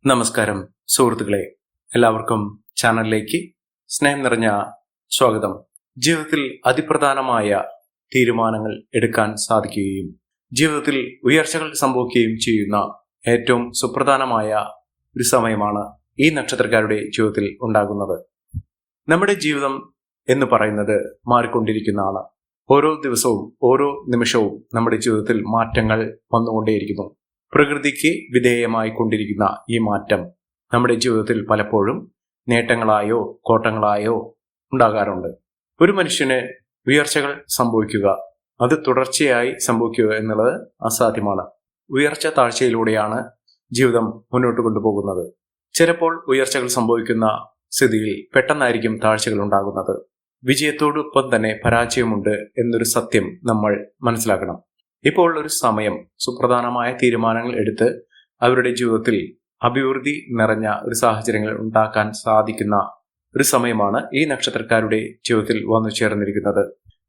നമസ്കാരം സുഹൃത്തുക്കളെ, എല്ലാവർക്കും ചാനലിലേക്ക് സ്നേഹം നിറഞ്ഞ സ്വാഗതം. ജീവിതത്തിൽ അതിപ്രധാനമായ തീരുമാനങ്ങൾ എടുക്കാൻ സാധിക്കുകയും ജീവിതത്തിൽ ഉയർച്ചകൾ സംഭവിക്കുകയും ചെയ്യുന്ന ഏറ്റവും സുപ്രധാനമായ ഒരു സമയമാണ് ഈ നക്ഷത്രക്കാരുടെ ജീവിതത്തിൽ ഉണ്ടാകുന്നത്. നമ്മുടെ ജീവിതം എന്ന് പറയുന്നത് മാറിക്കൊണ്ടിരിക്കുന്നതാണ്. ഓരോ ദിവസവും ഓരോ നിമിഷവും നമ്മുടെ ജീവിതത്തിൽ മാറ്റങ്ങൾ വന്നുകൊണ്ടേയിരിക്കുന്നു. പ്രകൃതിക്ക് വിധേയമായി കൊണ്ടിരിക്കുന്ന ഈ മാറ്റം നമ്മുടെ ജീവിതത്തിൽ പലപ്പോഴും നേട്ടങ്ങളായോ കോട്ടങ്ങളായോ ഉണ്ടാകാറുണ്ട്. ഒരു മനുഷ്യന് ഉയർച്ചകൾ സംഭവിക്കുക, അത് തുടർച്ചയായി സംഭവിക്കുക എന്നുള്ളത് അസാധ്യമാണ്. ഉയർച്ച താഴ്ചയിലൂടെയാണ് ജീവിതം മുന്നോട്ട് കൊണ്ടുപോകുന്നത്. ചിലപ്പോൾ ഉയർച്ചകൾ സംഭവിക്കുന്ന സ്ഥിതിയിൽ പെട്ടെന്നായിരിക്കും താഴ്ചകൾ ഉണ്ടാകുന്നത്. വിജയത്തോടൊപ്പം തന്നെ പരാജയമുണ്ട് എന്നൊരു സത്യം നമ്മൾ മനസ്സിലാക്കണം. ഇപ്പോൾ ഒരു സമയം സുപ്രധാനമായ തീരുമാനങ്ങൾ എടുത്ത് അവരുടെ ജീവിതത്തിൽ അഭിവൃദ്ധി നിറഞ്ഞ ഒരു സാഹചര്യങ്ങൾ ഉണ്ടാക്കാൻ സാധിക്കുന്ന ഒരു സമയമാണ് ഈ നക്ഷത്രക്കാരുടെ ജീവിതത്തിൽ വന്നു ചേർന്നിരിക്കുന്നത്.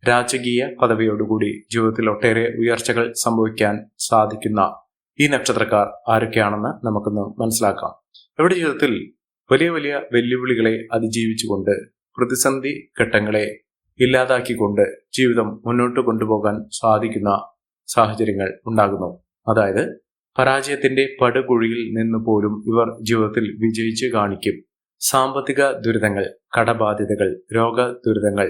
രാജകീയ പദവിയോടുകൂടി ജീവിതത്തിൽ ഒട്ടേറെ ഉയർച്ചകൾ സംഭവിക്കാൻ സാധിക്കുന്ന ഈ നക്ഷത്രക്കാർ ആരൊക്കെയാണെന്ന് നമുക്കൊന്ന് മനസ്സിലാക്കാം. അവരുടെ ജീവിതത്തിൽ വലിയ വലിയ വെല്ലുവിളികളെ അതിജീവിച്ചുകൊണ്ട് പ്രതിസന്ധി ഘട്ടങ്ങളെ ഇല്ലാതാക്കിക്കൊണ്ട് ജീവിതം മുന്നോട്ട് കൊണ്ടുപോകാൻ സാധിക്കുന്ന സാഹചര്യങ്ങൾ ഉണ്ടാകുന്നു. അതായത് പരാജയത്തിന്റെ പടുകുഴിയിൽ നിന്ന് പോലും ഇവർ ജീവിതത്തിൽ വിജയിച്ച് കാണിക്കും. സാമ്പത്തിക ദുരിതങ്ങൾ, കടബാധ്യതകൾ, രോഗ ദുരിതങ്ങൾ,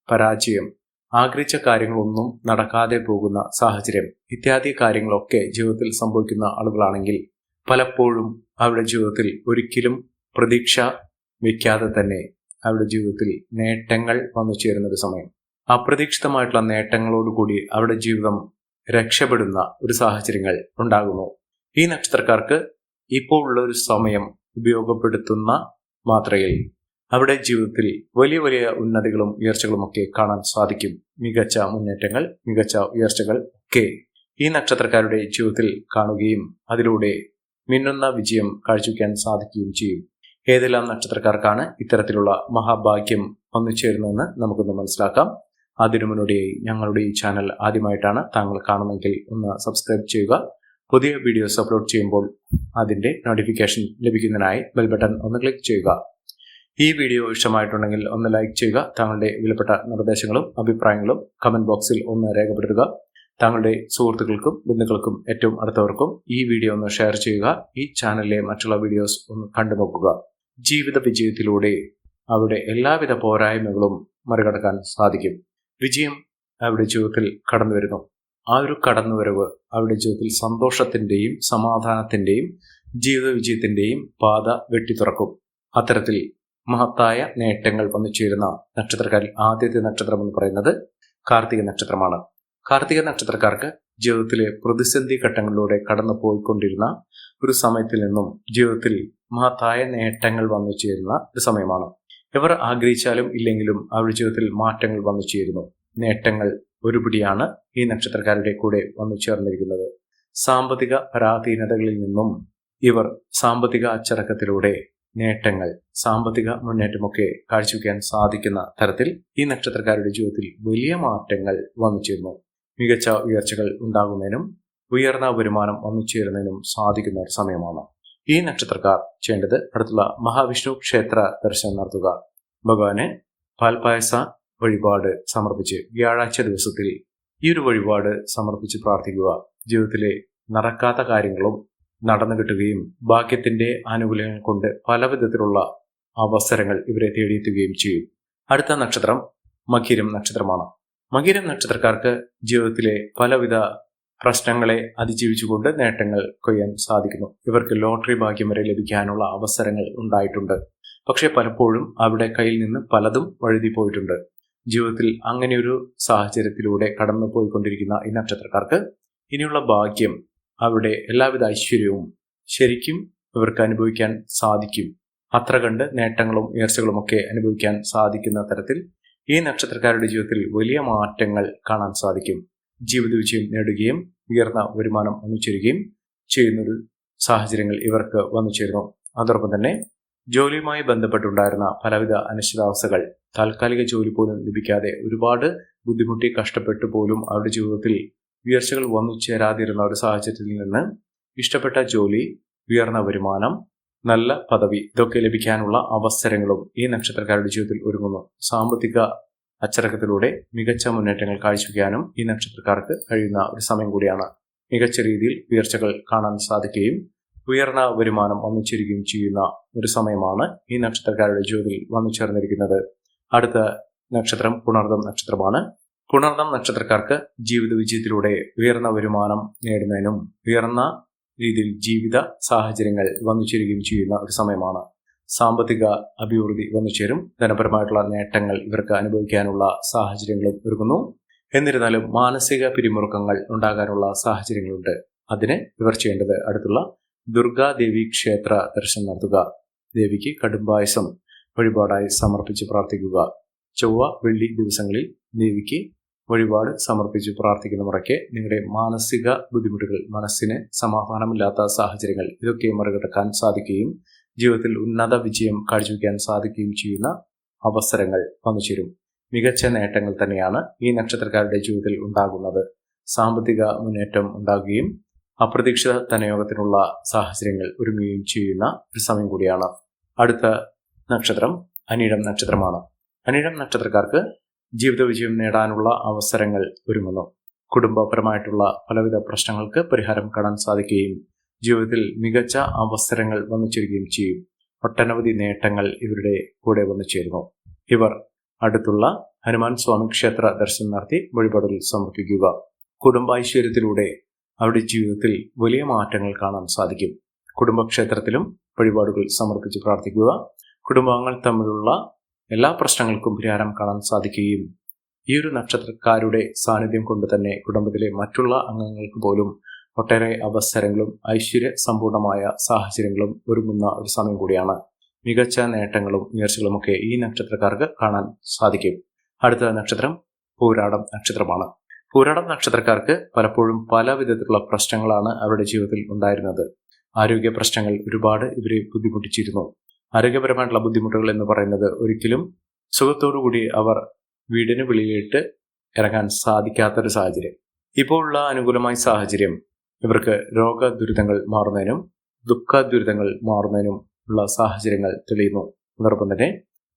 പരാജയം, ആഗ്രഹിച്ച കാര്യങ്ങളൊന്നും നടക്കാതെ പോകുന്ന സാഹചര്യം ഇത്യാദി കാര്യങ്ങളൊക്കെ ജീവിതത്തിൽ സംഭവിക്കുന്ന ആളുകളാണെങ്കിൽ പലപ്പോഴും അവരുടെ ജീവിതത്തിൽ ഒരിക്കലും പ്രതീക്ഷ വയ്ക്കാതെ തന്നെ അവരുടെ ജീവിതത്തിൽ നേട്ടങ്ങൾ വന്നു ചേരുന്ന ഒരു സമയം. അപ്രതീക്ഷിതമായിട്ടുള്ള നേട്ടങ്ങളോടുകൂടി അവരുടെ ജീവിതം രക്ഷപ്പെടുന്ന ഒരു സാഹചര്യങ്ങൾ ഉണ്ടാകുന്നു. ഈ നക്ഷത്രക്കാർക്ക് ഇപ്പോൾ ഉള്ള ഒരു സമയം ഉപയോഗപ്പെടുത്തുന്ന മാത്രയിൽ അവരുടെ ജീവിതത്തിൽ വലിയ വലിയ ഉന്നതികളും ഉയർച്ചകളും ഒക്കെ കാണാൻ സാധിക്കും. മികച്ച മുന്നേറ്റങ്ങൾ, മികച്ച ഉയർച്ചകൾ ഒക്കെ ഈ നക്ഷത്രക്കാരുടെ ജീവിതത്തിൽ കാണുകയും അതിലൂടെ മിന്നുന്ന വിജയം കാഴ്ചവെക്കാൻ സാധിക്കുകയും ചെയ്യും. ഏതെല്ലാം നക്ഷത്രക്കാർക്കാണ് ഇത്തരത്തിലുള്ള മഹാഭാഗ്യം വന്നു ചേരുന്നതെന്ന് നമുക്കൊന്ന് മനസ്സിലാക്കാം. അതിനു മുന്നോടിയായി ഞങ്ങളുടെ ഈ ചാനൽ ആദ്യമായിട്ടാണ് താങ്കൾ കാണുമെങ്കിൽ ഒന്ന് സബ്സ്ക്രൈബ് ചെയ്യുക. പുതിയ വീഡിയോസ് അപ്ലോഡ് ചെയ്യുമ്പോൾ അതിന്റെ നോട്ടിഫിക്കേഷൻ ലഭിക്കുന്നതിനായി ബെൽ ബട്ടൺ ഒന്ന് ക്ലിക്ക് ചെയ്യുക. ഈ വീഡിയോ ഇഷ്ടമായിട്ടുണ്ടെങ്കിൽ ഒന്ന് ലൈക്ക് ചെയ്യുക. താങ്കളുടെ വിലപ്പെട്ട നിർദ്ദേശങ്ങളും അഭിപ്രായങ്ങളും കമന്റ് ബോക്സിൽ ഒന്ന് രേഖപ്പെടുത്തുക. താങ്കളുടെ സുഹൃത്തുക്കൾക്കും ബന്ധുക്കൾക്കും ഏറ്റവും അടുത്തവർക്കും ഈ വീഡിയോ ഒന്ന് ഷെയർ ചെയ്യുക. ഈ ചാനലിലെ മറ്റുള്ള വീഡിയോസ് ഒന്ന് കണ്ടു നോക്കുക. ജീവിത വിജയത്തിലൂടെ അവരുടെ എല്ലാവിധ പോരായ്മകളും മറികടക്കാൻ സാധിക്കും. വിജയം അവരുടെ ജീവിതത്തിൽ കടന്നു വരുന്നു. ആ ഒരു കടന്നുവരവ് അവരുടെ ജീവിതത്തിൽ സന്തോഷത്തിന്റെയും സമാധാനത്തിന്റെയും ജീവിത വിജയത്തിന്റെയും പാത വെട്ടിത്തുറക്കും. അത്തരത്തിൽ മഹത്തായ നേട്ടങ്ങൾ വന്നു ചേരുന്ന നക്ഷത്രക്കാരിൽ ആദ്യത്തെ നക്ഷത്രം എന്ന് പറയുന്നത് കാർത്തിക നക്ഷത്രമാണ്. കാർത്തിക നക്ഷത്രക്കാർക്ക് ജീവിതത്തിലെ പ്രതിസന്ധി ഘട്ടങ്ങളിലൂടെ കടന്നു പോയിക്കൊണ്ടിരുന്ന ഒരു സമയത്തിൽ നിന്നും ജീവിതത്തിൽ മഹത്തായ നേട്ടങ്ങൾ വന്നു ചേരുന്ന ഒരു സമയമാണ്. ഇവർ ആഗ്രഹിച്ചാലും ഇല്ലെങ്കിലും അവരുടെ ജീവിതത്തിൽ മാറ്റങ്ങൾ വന്നു ചേരുന്നു. നേട്ടങ്ങൾ ഒരുപിടിയാണ് ഈ നക്ഷത്രക്കാരുടെ കൂടെ വന്നു ചേർന്നിരിക്കുന്നത്. സാമ്പത്തിക പരാധീനതകളിൽ നിന്നും ഇവർ സാമ്പത്തിക അച്ചടക്കത്തിലൂടെ നേട്ടങ്ങൾ, സാമ്പത്തിക മുന്നേറ്റമൊക്കെ കാഴ്ചവെക്കാൻ സാധിക്കുന്ന തരത്തിൽ ഈ നക്ഷത്രക്കാരുടെ ജീവിതത്തിൽ വലിയ മാറ്റങ്ങൾ വന്നു ചേരുന്നു. മികച്ച ഉയർച്ചകൾ ഉണ്ടാകുന്നതിനും ഉയർന്ന വരുമാനം വന്നു ചേരുന്നതിനും സാധിക്കുന്ന ഒരു സമയമാണ്. ഈ നക്ഷത്രക്കാർ ചെയ്യേണ്ടത് അടുത്തുള്ള മഹാവിഷ്ണു ക്ഷേത്ര ദർശനം നടത്തുക. ഭഗവാന് പാൽപായസ വഴിപാട് സമർപ്പിച്ച് വ്യാഴാഴ്ച ദിവസത്തിൽ ഈ ഒരു വഴിപാട് സമർപ്പിച്ച് പ്രാർത്ഥിക്കുക. ജീവിതത്തിലെ നടക്കാത്ത കാര്യങ്ങളും നടന്നു കിട്ടുകയും ഭാഗ്യത്തിന്റെ ആനുകൂല്യങ്ങൾ കൊണ്ട് പല വിധത്തിലുള്ള അവസരങ്ങൾ ഇവരെ തേടിയെത്തുകയും ചെയ്യും. അടുത്ത നക്ഷത്രം മകീരം നക്ഷത്രമാണ്. മകീരം നക്ഷത്രക്കാർക്ക് ജീവിതത്തിലെ പലവിധ പ്രശ്നങ്ങളെ അതിജീവിച്ചുകൊണ്ട് നേട്ടങ്ങൾ കൊയ്യാൻ സാധിക്കുന്നു. ഇവർക്ക് ലോട്ടറി ഭാഗ്യം വരെ ലഭിക്കാനുള്ള അവസരങ്ങൾ ഉണ്ടായിട്ടുണ്ട്. പക്ഷെ പലപ്പോഴും അവരുടെ കയ്യിൽ നിന്ന് പലതും വഴുതി പോയിട്ടുണ്ട്. ജീവിതത്തിൽ അങ്ങനെയൊരു സാഹചര്യത്തിലൂടെ കടന്നു പോയിക്കൊണ്ടിരിക്കുന്ന ഈ നക്ഷത്രക്കാർക്ക് ഇനിയുള്ള ഭാഗ്യം, അവരുടെ എല്ലാവിധ ഐശ്വര്യവും ശരിക്കും ഇവർക്ക് അനുഭവിക്കാൻ സാധിക്കും. അത്ര കണ്ട് നേട്ടങ്ങളും ഉയർച്ചകളും ഒക്കെ അനുഭവിക്കാൻ സാധിക്കുന്ന തരത്തിൽ ഈ നക്ഷത്രക്കാരുടെ ജീവിതത്തിൽ വലിയ മാറ്റങ്ങൾ കാണാൻ സാധിക്കും. ജീവിത വിജയം നേടുകയും ഉയർന്ന വരുമാനം വന്നു ചേരുകയും ചെയ്യുന്നൊരു സാഹചര്യങ്ങൾ ഇവർക്ക് വന്നു ചേരുന്നു. അതോടൊപ്പം തന്നെ ജോലിയുമായി ബന്ധപ്പെട്ടുണ്ടായിരുന്ന പലവിധ അനിശ്ചിതാവസ്ഥകൾ, താൽക്കാലിക ജോലി പോലും ലഭിക്കാതെ ഒരുപാട് ബുദ്ധിമുട്ടി കഷ്ടപ്പെട്ടു പോലും അവരുടെ ജീവിതത്തിൽ ഉയർച്ചകൾ വന്നു ചേരാതിരുന്ന ഒരു സാഹചര്യത്തിൽ നിന്ന് ഇഷ്ടപ്പെട്ട ജോലി, ഉയർന്ന വരുമാനം, നല്ല പദവി ഇതൊക്കെ ലഭിക്കാനുള്ള അവസരങ്ങളും ഈ നക്ഷത്രക്കാരുടെ ജീവിതത്തിൽ ഒരുങ്ങുന്നു. സാമ്പത്തിക അച്ചടക്കത്തിലൂടെ മികച്ച മുന്നേറ്റങ്ങൾ കാഴ്ചവെക്കാനും ഈ നക്ഷത്രക്കാർക്ക് കഴിയുന്ന ഒരു സമയം കൂടിയാണ്. മികച്ച രീതിയിൽ ഉയർച്ചകൾ കാണാൻ സാധിക്കുകയും ഉയർന്ന വരുമാനം വന്നു ചേരുകയും ചെയ്യുന്ന ഒരു സമയമാണ് ഈ നക്ഷത്രക്കാരുടെ ജീവിതത്തിൽ വന്നു ചേർന്നിരിക്കുന്നത്. അടുത്ത നക്ഷത്രം പുണർദം നക്ഷത്രമാണ്. പുണർദം നക്ഷത്രക്കാർക്ക് ജീവിത വിജയത്തിലൂടെ ഉയർന്ന വരുമാനം നേടുന്നതിനും ഉയർന്ന രീതിയിൽ ജീവിത സാഹചര്യങ്ങൾ വന്നു ചേരുകയും ചെയ്യുന്ന ഒരു സമയമാണ്. സാമ്പത്തിക അഭിവൃദ്ധി വന്നു ചേരും. ധനപരമായിട്ടുള്ള നേട്ടങ്ങൾ ഇവർക്ക് അനുഭവിക്കാനുള്ള സാഹചര്യങ്ങളും ഒരുങ്ങുന്നു. എന്നിരുന്നാലും മാനസിക പിരിമുറുക്കങ്ങൾ ഉണ്ടാകാനുള്ള സാഹചര്യങ്ങളുണ്ട്. അതിന് ഇവർ ചെയ്യേണ്ടത് അടുത്തുള്ള ദുർഗാദേവി ക്ഷേത്ര ദർശനം നടത്തുക. ദേവിക്ക് കടുംപായസം വഴിപാടായി സമർപ്പിച്ച് പ്രാർത്ഥിക്കുക. ചൊവ്വ വെള്ളി ദിവസങ്ങളിൽ ദേവിക്ക് വഴിപാട് സമർപ്പിച്ച് പ്രാർത്ഥിക്കുന്ന മുറയ്ക്ക് നിങ്ങളുടെ മാനസിക ബുദ്ധിമുട്ടുകൾ, മനസ്സിന് സമാധാനമില്ലാത്ത സാഹചര്യങ്ങൾ ഇതൊക്കെ മറികടക്കാൻ സാധിക്കുകയും ജീവിതത്തിൽ ഉന്നത വിജയം കാഴ്ചവെക്കാൻ സാധിക്കുകയും ചെയ്യുന്ന അവസരങ്ങൾ വന്നു ചേരും. മികച്ച നേട്ടങ്ങൾ തന്നെയാണ് ഈ നക്ഷത്രക്കാരുടെ ജീവിതത്തിൽ ഉണ്ടാകുന്നത്. സാമ്പത്തിക മുന്നേറ്റം ഉണ്ടാകുകയും അപ്രതീക്ഷിത ധനയോഗത്തിനുള്ള സാഹചര്യങ്ങൾ ഒരുങ്ങുകയും ചെയ്യുന്ന ഒരു സമയം കൂടിയാണ്. അടുത്ത നക്ഷത്രം അനിഴം നക്ഷത്രമാണ്. അനിഴം നക്ഷത്രക്കാർക്ക് ജീവിത വിജയം നേടാനുള്ള അവസരങ്ങൾ ഒരുങ്ങുന്നു. കുടുംബപരമായിട്ടുള്ള പലവിധ പ്രശ്നങ്ങൾക്ക് പരിഹാരം കാണാൻ സാധിക്കുകയും ജീവിതത്തിൽ മികച്ച അവസരങ്ങൾ വന്നു ചേരുകയും ചെയ്യും. ഒട്ടനവധി നേട്ടങ്ങൾ ഇവരുടെ കൂടെ വന്നു ചേരുന്നു. ഇവർ അടുത്തുള്ള ഹനുമാൻ സ്വാമി ക്ഷേത്ര ദർശനം നടത്തി വഴിപാടുകൾ സമർപ്പിക്കുക. കുടുംബൈശ്വര്യത്തിലൂടെ അവരുടെ ജീവിതത്തിൽ വലിയ മാറ്റങ്ങൾ കാണാൻ സാധിക്കും. കുടുംബക്ഷേത്രത്തിലും വഴിപാടുകൾ സമർപ്പിച്ച് പ്രാർത്ഥിക്കുക. കുടുംബാംഗങ്ങൾ തമ്മിലുള്ള എല്ലാ പ്രശ്നങ്ങൾക്കും പരിഹാരം കാണാൻ സാധിക്കുകയും ഈ ഒരു നക്ഷത്രക്കാരുടെ സാന്നിധ്യം കൊണ്ട് തന്നെ കുടുംബത്തിലെ മറ്റുള്ള അംഗങ്ങൾക്ക് പോലും ഒട്ടേറെ അവസരങ്ങളും ഐശ്വര്യ സമ്പൂർണമായ സാഹചര്യങ്ങളും ഒരുങ്ങുന്ന ഒരു സമയം കൂടിയാണ്. മികച്ച നേട്ടങ്ങളും ഉയർച്ചകളുമൊക്കെ ഈ നക്ഷത്രക്കാർക്ക് കാണാൻ സാധിക്കും. അടുത്ത നക്ഷത്രം പൂരാടം നക്ഷത്രമാണ്. പൂരാടം നക്ഷത്രക്കാർക്ക് പലപ്പോഴും പല വിധത്തിലുള്ള പ്രശ്നങ്ങളാണ് അവരുടെ ജീവിതത്തിൽ ഉണ്ടായിരുന്നത്. ആരോഗ്യ പ്രശ്നങ്ങൾ ഒരുപാട് ഇവരെ ബുദ്ധിമുട്ടിച്ചിരുന്നു. ആരോഗ്യപരമായിട്ടുള്ള ബുദ്ധിമുട്ടുകൾ എന്ന് പറയുന്നത് ഒരിക്കലും സുഖത്തോടുകൂടി അവർ വീടിന് വെളിയിലിട്ട് ഇറങ്ങാൻ സാധിക്കാത്തൊരു സാഹചര്യം. ഇപ്പോൾ ഉള്ള അനുകൂലമായ സാഹചര്യം ഇവർക്ക് രോഗദുരിതങ്ങൾ മാറുന്നതിനും ദുഃഖ ദുരിതങ്ങൾ മാറുന്നതിനും ഉള്ള സാഹചര്യങ്ങൾ തെളിയുന്നു. അതോടൊപ്പം തന്നെ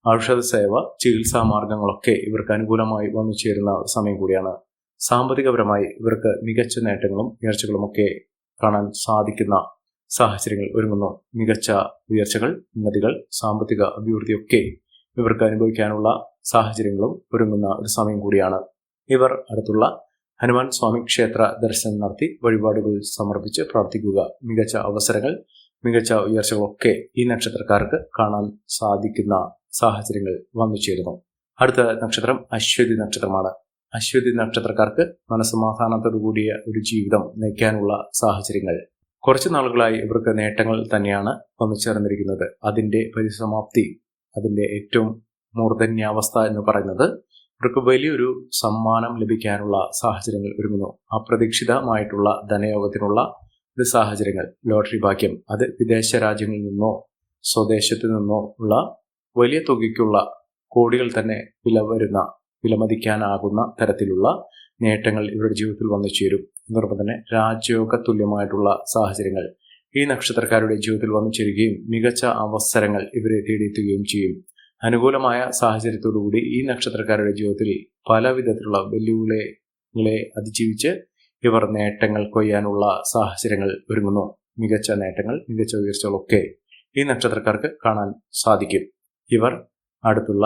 ഔഷധ സേവ, ചികിത്സാ മാർഗങ്ങളൊക്കെ ഇവർക്ക് അനുകൂലമായി വന്നു ചേരുന്ന സമയം കൂടിയാണ്. സാമ്പത്തികപരമായി ഇവർക്ക് മികച്ച നേട്ടങ്ങളും ഉയർച്ചകളുമൊക്കെ കാണാൻ സാധിക്കുന്ന സാഹചര്യങ്ങൾ ഒരുങ്ങുന്നു. മികച്ച ഉയർച്ചകൾ, ഉന്നതികൾ, സാമ്പത്തിക അഭിവൃദ്ധിയൊക്കെ ഇവർക്ക് അനുഭവിക്കാനുള്ള സാഹചര്യങ്ങളും ഒരുങ്ങുന്ന ഒരു സമയം കൂടിയാണ്. ഇവർ അടുത്തുള്ള ഹനുമാൻ സ്വാമി ക്ഷേത്ര ദർശനം നടത്തി വഴിപാടുകൾ സമർപ്പിച്ച് പ്രാർത്ഥിക്കുക. മികച്ച അവസരങ്ങൾ, മികച്ച ഉയർച്ചകളൊക്കെ ഈ നക്ഷത്രക്കാർക്ക് കാണാൻ സാധിക്കുന്ന സാഹചര്യങ്ങൾ വന്നു ചേരുന്നു. അടുത്ത നക്ഷത്രം അശ്വതി നക്ഷത്രമാണ്. അശ്വതി നക്ഷത്രക്കാർക്ക് മനസ്സമാധാനത്തോടു കൂടിയ ഒരു ജീവിതം നയിക്കാനുള്ള സാഹചര്യങ്ങൾ കുറച്ചു നാളുകളായി ഇവർക്ക് നേട്ടങ്ങൾ തന്നെയാണ് വന്നു ചേർന്നിരിക്കുന്നത്. അതിൻ്റെ പരിസമാപ്തി, അതിൻ്റെ ഏറ്റവും മൂർധന്യാവസ്ഥ എന്ന് പറയുന്നത് ഇവർക്ക് വലിയൊരു സമ്മാനം ലഭിക്കാനുള്ള സാഹചര്യങ്ങൾ ഒരുങ്ങുന്നു. അപ്രതീക്ഷിതമായിട്ടുള്ള ധനയോഗത്തിനുള്ള ഒരു സാഹചര്യങ്ങൾ, ലോട്ടറി ഭാഗ്യം, അത് വിദേശ രാജ്യങ്ങളിൽ നിന്നോ സ്വദേശത്തു നിന്നോ ഉള്ള വലിയ തുകയ്ക്കുള്ള കോടികൾ തന്നെ വിലമതിക്കാനാകുന്ന തരത്തിലുള്ള നേട്ടങ്ങൾ ഇവരുടെ ജീവിതത്തിൽ വന്നു ചേരും. അതോടൊപ്പം തന്നെ രാജയോഗ തുല്യമായിട്ടുള്ള സാഹചര്യങ്ങൾ ഈ നക്ഷത്രക്കാരുടെ ജീവിതത്തിൽ വന്നു ചേരുകയും മികച്ച അവസരങ്ങൾ ഇവരെ തേടിയെത്തുകയും ചെയ്യും. അനുകൂലമായ സാഹചര്യത്തോടുകൂടി ഈ നക്ഷത്രക്കാരുടെ ജീവിതത്തിൽ പല വിധത്തിലുള്ള വെല്ലുവിളികളെ അതിജീവിച്ച് ഇവർ നേട്ടങ്ങൾ കൊയ്യാനുള്ള സാഹചര്യങ്ങൾ ഒരുങ്ങുന്നു. മികച്ച നേട്ടങ്ങൾ, മികച്ച ഉയർച്ചകളൊക്കെ ഈ നക്ഷത്രക്കാർക്ക് കാണാൻ സാധിക്കും. ഇവർ അടുത്തുള്ള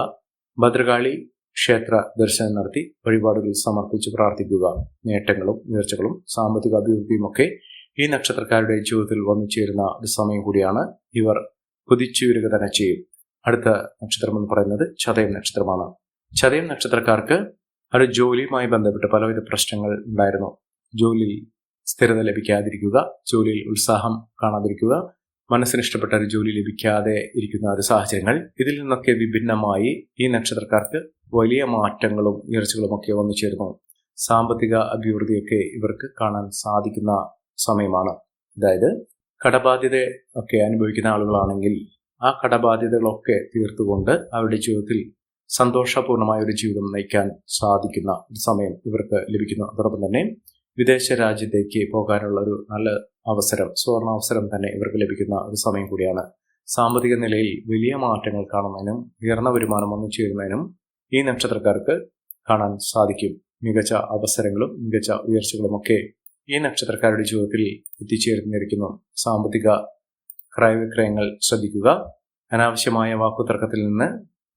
ഭദ്രകാളി ക്ഷേത്ര ദർശനം നടത്തി വഴിപാടുകൾ സമർപ്പിച്ച് പ്രാർത്ഥിക്കുക. നേട്ടങ്ങളും ഉയർച്ചകളും സാമ്പത്തിക അഭിവൃദ്ധിയുമൊക്കെ ഈ നക്ഷത്രക്കാരുടെ ജീവിതത്തിൽ വന്നു ചേരുന്ന ഒരു സമയം കൂടിയാണ്. ഇവർ കുതിച്ചുയരുക തന്നെ ചെയ്യും. അടുത്ത നക്ഷത്രം എന്ന് പറയുന്നത് ചതയം നക്ഷത്രമാണ്. ചതയം നക്ഷത്രക്കാർക്ക് ഒരു ജോലിയുമായി ബന്ധപ്പെട്ട് പലവിധ പ്രശ്നങ്ങൾ ഉണ്ടായിരുന്നു. ജോലിയിൽ സ്ഥിരത ലഭിക്കാതിരിക്കുക, ജോലിയിൽ ഉത്സാഹം കാണാതിരിക്കുക, മനസ്സിന് ഇഷ്ടപ്പെട്ട ഒരു ജോലി ലഭിക്കാതെ ഇരിക്കുന്ന ഒരു സാഹചര്യങ്ങൾ, ഇതിൽ നിന്നൊക്കെ വിഭിന്നമായി ഈ നക്ഷത്രക്കാർക്ക് വലിയ മാറ്റങ്ങളും ഉയർച്ചകളും ഒക്കെ വന്നു ചേർന്നു. സാമ്പത്തിക അഭിവൃദ്ധിയൊക്കെ ഇവർക്ക് കാണാൻ സാധിക്കുന്ന സമയമാണ്. അതായത് കടബാധ്യത ഒക്കെ അനുഭവിക്കുന്ന ആളുകളാണെങ്കിൽ ആ കടബാധ്യതകളൊക്കെ തീർത്തുകൊണ്ട് അവരുടെ ജീവിതത്തിൽ സന്തോഷപൂർണമായ ഒരു ജീവിതം നയിക്കാൻ സാധിക്കുന്ന ഒരു സമയം ഇവർക്ക് ലഭിക്കുന്നു. അതോടൊപ്പം തന്നെ വിദേശ രാജ്യത്തേക്ക് പോകാനുള്ള ഒരു നല്ല അവസരം, സുവർണാവസരം തന്നെ ഇവർക്ക് ലഭിക്കുന്ന ഒരു സമയം കൂടിയാണ്. സാമ്പത്തിക നിലയിൽ വലിയ മാറ്റങ്ങൾ കാണുന്നതിനും ഉയർന്ന വരുമാനം വന്നു ചേരുന്നതിനും ഈ നക്ഷത്രക്കാർക്ക് കാണാൻ സാധിക്കും. മികച്ച അവസരങ്ങളും മികച്ച ഉയർച്ചകളുമൊക്കെ ഈ നക്ഷത്രക്കാരുടെ ജീവിതത്തിൽ എത്തിച്ചേർന്നിരിക്കുന്നു. സാമ്പത്തിക ക്രയവിക്രയങ്ങൾ ശ്രദ്ധിക്കുക. അനാവശ്യമായ വാക്കുതർക്കത്തിൽ നിന്ന്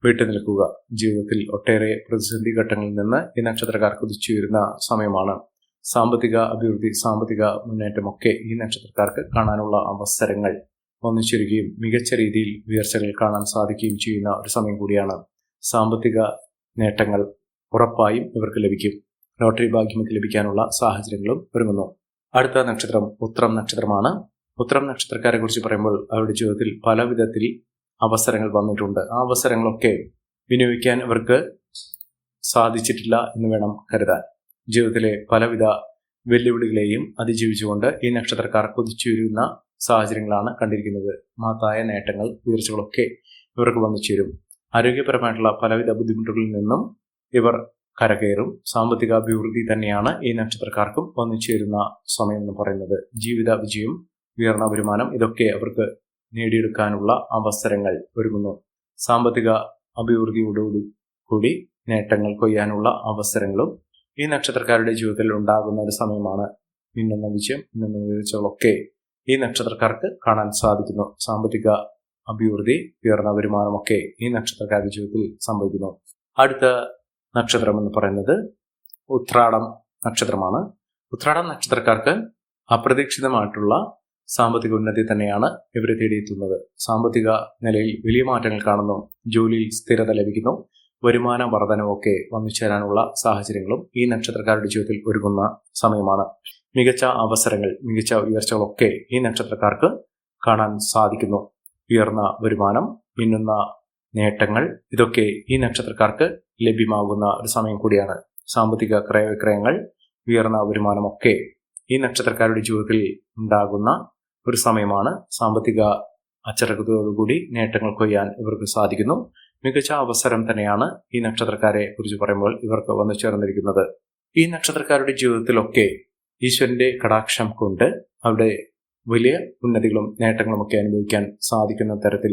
വിട്ടുനിൽക്കുക. ജീവിതത്തിൽ ഒട്ടേറെ പ്രതിസന്ധി ഘട്ടങ്ങളിൽ നിന്ന് ഈ നക്ഷത്രക്കാർ കുതിച്ചുയരുന്ന സമയമാണ്. സാമ്പത്തിക അഭിവൃദ്ധി, സാമ്പത്തിക മുന്നേറ്റമൊക്കെ ഈ നക്ഷത്രക്കാർക്ക് കാണാനുള്ള അവസരങ്ങൾ ഒന്നിച്ചിരിക്കുകയും മികച്ച രീതിയിൽ ഉയർച്ചകൾ കാണാൻ സാധിക്കുകയും ചെയ്യുന്ന ഒരു സമയം കൂടിയാണ്. സാമ്പത്തിക നേട്ടങ്ങൾ ഉറപ്പായും ഇവർക്ക് ലഭിക്കും. ലോട്ടറി ഭാഗ്യമൊക്കെ ലഭിക്കാനുള്ള സാഹചര്യങ്ങളും ഒരുങ്ങുന്നു. അടുത്ത നക്ഷത്രം ഉത്രം നക്ഷത്രമാണ്. ഉത്രം നക്ഷത്രക്കാരെ കുറിച്ച് പറയുമ്പോൾ അവരുടെ ജീവിതത്തിൽ പല വിധത്തിൽ അവസരങ്ങൾ വന്നിട്ടുണ്ട്. ആ അവസരങ്ങളൊക്കെ വിനിയോഗിക്കാൻ ഇവർക്ക് സാധിച്ചിട്ടില്ല എന്ന് വേണം കരുതാൻ. ജീവിതത്തിലെ പലവിധ വെല്ലുവിളികളെയും അതിജീവിച്ചുകൊണ്ട് ഈ നക്ഷത്രക്കാർ കുതിച്ചുയരുന്ന സാഹചര്യങ്ങളാണ് കണ്ടിരിക്കുന്നത്. മഹത്തായ നേട്ടങ്ങൾ, ഉയർച്ചകളൊക്കെ ഇവർക്ക് വന്നു ചേരും. ആരോഗ്യപരമായിട്ടുള്ള പലവിധ ബുദ്ധിമുട്ടുകളിൽ നിന്നും ഇവർ കരകയറും. സാമ്പത്തിക അഭിവൃദ്ധി തന്നെയാണ് ഈ നക്ഷത്രക്കാർക്കും വന്നു ചേരുന്ന സമയം എന്ന് പറയുന്നത്. ജീവിത വിജയം, ഉയർന്ന വരുമാനം ഇതൊക്കെ അവർക്ക് നേടിയെടുക്കാനുള്ള അവസരങ്ങൾ ഒരുങ്ങുന്നു. സാമ്പത്തിക അഭിവൃദ്ധിയോടുകൂടി നേട്ടങ്ങൾ കൊയ്യാനുള്ള അവസരങ്ങളും ഈ നക്ഷത്രക്കാരുടെ ജീവിതത്തിൽ ഉണ്ടാകുന്ന ഒരു സമയമാണ്. മിന്നുന്ന വിജയം, മിന്നുന്ന ഉയർച്ചകളൊക്കെ ഈ നക്ഷത്രക്കാർക്ക് കാണാൻ സാധിക്കുന്നു. സാമ്പത്തിക അഭിവൃദ്ധി, ഉയർന്ന വരുമാനമൊക്കെ ഈ നക്ഷത്രക്കാരുടെ ജീവിതത്തിൽ സംഭവിക്കുന്നു. അടുത്ത നക്ഷത്രം എന്ന് പറയുന്നത് ഉത്രാടം നക്ഷത്രമാണ്. ഉത്രാടം നക്ഷത്രക്കാർക്ക് അപ്രതീക്ഷിതമായിട്ടുള്ള സാമ്പത്തിക ഉന്നതി തന്നെയാണ് ഇവരെ തേടിയെത്തുന്നത്. സാമ്പത്തിക നിലയിൽ വലിയ മാറ്റങ്ങൾ കാണുന്നു. ജോലിയിൽ സ്ഥിരത ലഭിക്കുന്നു. വരുമാന വർധനവൊക്കെ വന്നു ചേരാനുള്ള സാഹചര്യങ്ങളും ഈ നക്ഷത്രക്കാരുടെ ജീവിതത്തിൽ ഒരുങ്ങുന്ന സമയമാണ്. മികച്ച അവസരങ്ങൾ, മികച്ച ഉയർച്ചകളൊക്കെ ഈ നക്ഷത്രക്കാർക്ക് കാണാൻ സാധിക്കുന്നു. ഉയർന്ന വരുമാനം, മിന്നുന്ന നേട്ടങ്ങൾ ഇതൊക്കെ ഈ നക്ഷത്രക്കാർക്ക് ലഭ്യമാകുന്ന ഒരു സമയം കൂടിയാണ്. സാമ്പത്തിക ക്രയവിക്രയങ്ങൾ, ഉയർന്ന വരുമാനമൊക്കെ ഈ നക്ഷത്രക്കാരുടെ ജീവിതത്തിൽ ഉണ്ടാകുന്ന ഒരു സമയമാണ്. സാമ്പത്തിക അച്ചടക്കത്തോടുകൂടി നേട്ടങ്ങൾ കൊയ്യാൻ ഇവർക്ക് സാധിക്കുന്നു. മികച്ച അവസരം തന്നെയാണ് ഈ നക്ഷത്രക്കാരെ കുറിച്ച് പറയുമ്പോൾ ഇവർക്ക് വന്നു ചേർന്നിരിക്കുന്നത്. ഈ നക്ഷത്രക്കാരുടെ ജീവിതത്തിലൊക്കെ ഈശ്വരന്റെ കടാക്ഷം കൊണ്ട് അവിടെ വലിയ ഉന്നതികളും നേട്ടങ്ങളുമൊക്കെ അനുഭവിക്കാൻ സാധിക്കുന്ന തരത്തിൽ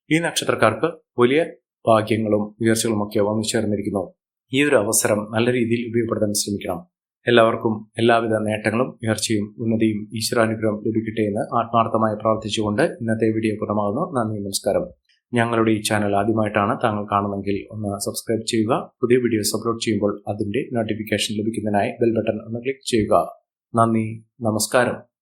ഈ നക്ഷത്രക്കാർക്ക് വലിയ ഭാഗ്യങ്ങളും ഉയർച്ചകളുമൊക്കെ വന്നു ചേർന്നിരിക്കുന്നു. ഈ ഒരു അവസരം നല്ല രീതിയിൽ ഉപയോഗപ്പെടുത്താൻ ശ്രമിക്കണം. എല്ലാവർക്കും എല്ലാവിധ നേട്ടങ്ങളും ഉയർച്ചയും ഉന്നതിയും ഈശ്വരാനുഗ്രഹം ലഭിക്കട്ടെ എന്ന് ആത്മാർത്ഥമായി പ്രാർത്ഥിച്ചുകൊണ്ട് ഇന്നത്തെ വീഡിയോ പൂർണ്ണമാകുന്നു. നന്ദി, നമസ്കാരം. ഞങ്ങളുടെ ഈ ചാനൽ ആദ്യമായിട്ടാണ് താങ്കൾ കാണുന്നതെങ്കിൽ ഒന്ന് സബ്സ്ക്രൈബ് ചെയ്യുക. പുതിയ വീഡിയോസ് അപ്ലോഡ് ചെയ്യുമ്പോൾ അതിന്റെ നോട്ടിഫിക്കേഷൻ ലഭിക്കുന്നതിനായി ബെൽ ബട്ടൺ ഒന്ന് ക്ലിക്ക് ചെയ്യുക. നന്ദി, നമസ്കാരം.